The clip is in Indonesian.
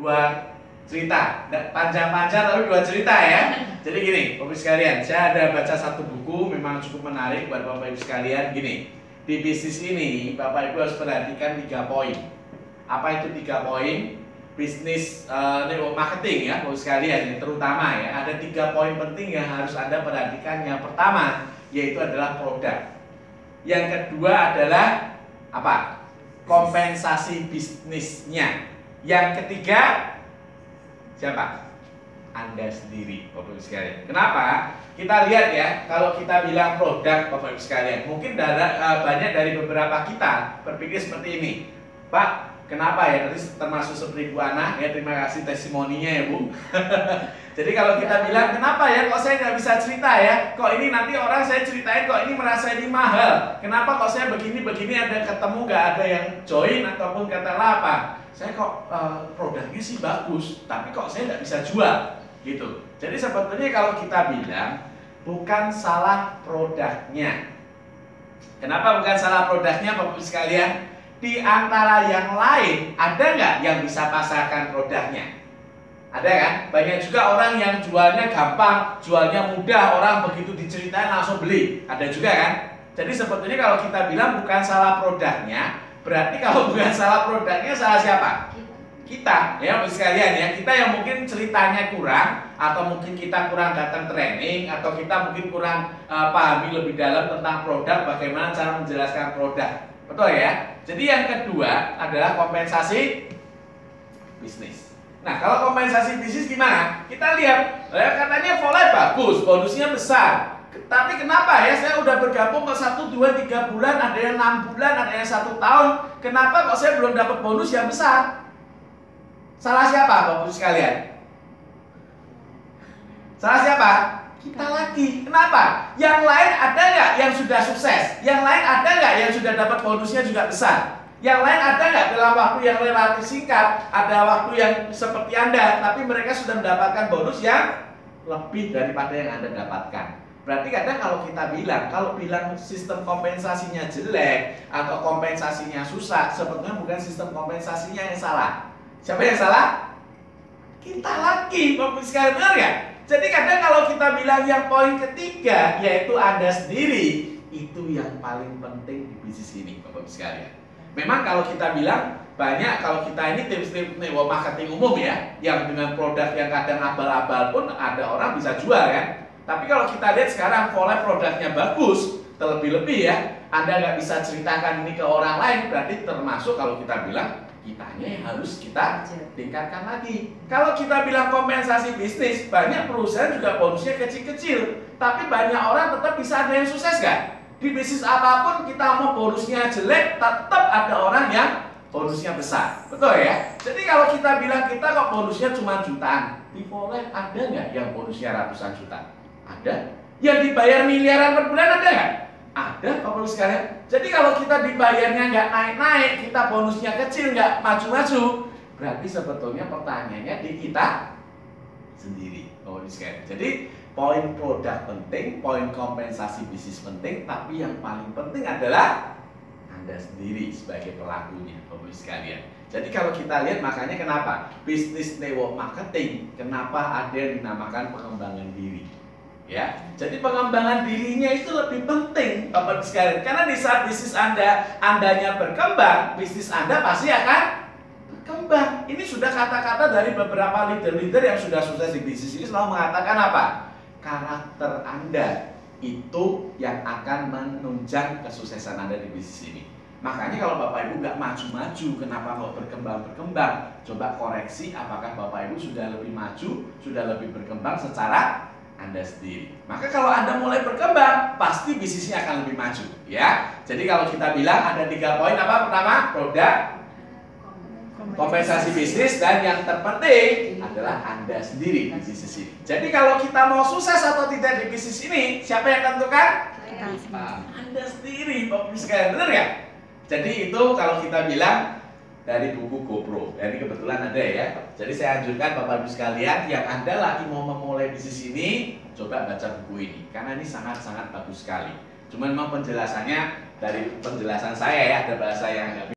dua cerita, nggak panjang-panjang tapi dua cerita ya. Jadi gini, Bapak Ibu sekalian, saya ada baca satu buku, memang cukup menarik buat Bapak Ibu sekalian. Gini, di bisnis ini Bapak Ibu harus perhatikan 3 poin. Apa itu 3 poin? Bisnis network marketing ya, Bapak Ibu sekalian, ini terutama ya. Ada 3 poin penting yang harus Anda perhatikan. Yang pertama, yaitu adalah produk. Yang kedua adalah apa? Kompensasi bisnisnya. Yang ketiga, siapa? Anda sendiri, Bapak Ibu sekalian. Kenapa? Kita lihat ya, kalau kita bilang produk, Bapak Ibu sekalian, mungkin banyak dari beberapa kita berpikir seperti ini. Pak, kenapa ya? Tadi termasuk seperti Bu Ana, ya terima kasih testimoninya ya Bu. Jadi kalau kita bilang, kenapa ya kok saya nggak bisa cerita ya? Kok ini nanti orang saya ceritain, kok ini merasa ini mahal? Kenapa kok saya begini-begini ada ketemu nggak ada yang join ataupun katalah apa? Saya kok produknya sih bagus, tapi kok saya nggak bisa jual gitu. Jadi sebetulnya kalau kita bilang bukan salah produknya. Kenapa bukan salah produknya, Bapak Ibu sekalian? Di antara yang lain ada nggak yang bisa pasarkan produknya? Ada kan? Banyak juga orang yang jualnya gampang, jualnya mudah, orang begitu diceritain langsung beli. Ada juga kan? Jadi sebetulnya kalau kita bilang bukan salah produknya, berarti kalau bukan salah produknya, salah siapa? Kita, ya Bapak sekalian ya. Kita yang mungkin ceritanya kurang, atau mungkin kita kurang datang training, atau kita mungkin kurang pahami lebih dalam tentang produk, bagaimana cara menjelaskan produk. Betul ya? Jadi yang kedua adalah kompensasi bisnis. Nah, kalau kompensasi bisnis gimana? Kita lihat, katanya Volay bagus, bonusnya besar. Tapi kenapa ya saya udah bergabung ke 1, 2, 3 bulan, ada yang 6 bulan, ada yang 1 tahun. Kenapa kok saya belum dapat bonus yang besar? Salah siapa Bapak Ibu sekalian? Salah siapa? Kita lagi. Kenapa? Yang lain ada nggak yang sudah sukses? Yang lain ada nggak yang sudah dapat bonusnya juga besar? Yang lain ada nggak dalam waktu yang relatif singkat, ada waktu yang seperti Anda, tapi mereka sudah mendapatkan bonus yang lebih daripada yang Anda dapatkan. Berarti kadang kalau kita bilang sistem kompensasinya jelek atau kompensasinya susah, sebetulnya bukan sistem kompensasinya yang salah. Siapa yang salah? Kita lagi, Bapak sekalian, benar ya? Jadi kadang kalau kita bilang yang poin ketiga, yaitu Anda sendiri, itu yang paling penting di bisnis ini, Bapak sekalian. Memang kalau kita bilang banyak, kalau kita ini tips-tips network marketing umum ya, yang dengan produk yang kadang abal-abal pun ada orang bisa jual kan. Tapi kalau kita lihat sekarang Volay produknya bagus, terlebih-lebih ya, Anda nggak bisa ceritakan ini ke orang lain, berarti termasuk kalau kita bilang kitanya yang harus kita tingkatkan lagi. Kalau kita bilang kompensasi bisnis, banyak perusahaan juga bonusnya kecil-kecil, tapi banyak orang tetap bisa ada yang sukses kan? Di bisnis apapun kita mau bonusnya jelek, tetap ada orang yang bonusnya besar. Betul ya? Jadi kalau kita bilang kita kok bonusnya cuma jutaan, di Volay ada nggak yang bonusnya ratusan juta? Ada. Yang dibayar miliaran per bulan ada nggak? Ada, Bapak Ibu sekalian. Jadi kalau kita dibayarnya nggak naik-naik, kita bonusnya kecil, nggak maju-maju, berarti sebetulnya pertanyaannya di kita sendiri, Bapak Ibu sekalian. Jadi poin produk penting, poin kompensasi bisnis penting, tapi yang paling penting adalah Anda sendiri sebagai pelakunya, Bapak Ibu sekalian. Jadi kalau kita lihat, makanya kenapa bisnis network marketing, kenapa ada yang dinamakan pengembangan diri. Ya, jadi pengembangan dirinya itu lebih penting, Bapak Ibu sekalian. Karena di saat bisnis Andanya berkembang, bisnis Anda pasti akan berkembang. Ini sudah kata-kata dari beberapa leader-leader yang sudah sukses di bisnis ini selalu mengatakan apa? Karakter Anda itu yang akan menunjang kesuksesan Anda di bisnis ini. Makanya kalau Bapak Ibu nggak maju-maju, kenapa mau berkembang-berkembang? Coba koreksi apakah Bapak Ibu sudah lebih maju, sudah lebih berkembang secara Anda sendiri. Maka kalau Anda mulai berkembang, pasti bisnisnya akan lebih maju, ya. Jadi kalau kita bilang ada 3 poin apa? Pertama, produk, kompensasi bisnis, dan yang terpenting adalah Anda sendiri di bisnis ini. Jadi kalau kita mau sukses atau tidak di bisnis ini, siapa yang tentukan? Anda sendiri, Bapak Ibu sekalian, benar ya? Jadi itu kalau kita bilang dari buku GoPro. Ini kebetulan ada ya. Jadi saya anjurkan Bapak Ibu sekalian yang Anda lagi mau memulai bisnis ini, coba baca buku ini karena ini sangat-sangat bagus sekali. Cuman memang penjelasannya dari penjelasan saya ya, ada bahasa yang agak